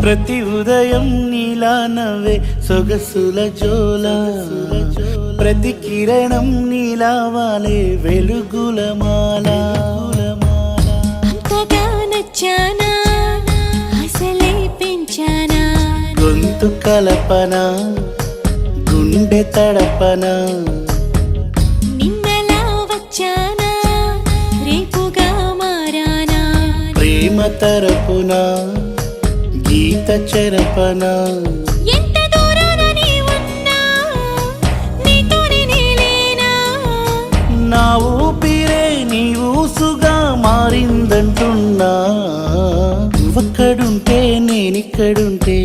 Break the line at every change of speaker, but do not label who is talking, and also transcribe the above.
ప్రతి ఉదయం నీలా నవ్వే సొగసుల జోల, ప్రతి కిరణం నీలా వాలే వెలుగుల మాల.
అంతగా నచ్చానా అసలే పెంచానా,
గొంతు కలపన గుండె తడపన,
నిన్నలా వచ్చానా రేపుగా మారానా,
ప్రేమ తరపున గీత చెరపన.
ఎంత దూరాన నీ ఉన్నా నీతోనే నేలేనా,
నా ఊపిరే నీ ఊసుగా మారిందంటున్నా. నువ్వక్కడుంటే నేనిక్కడుంటే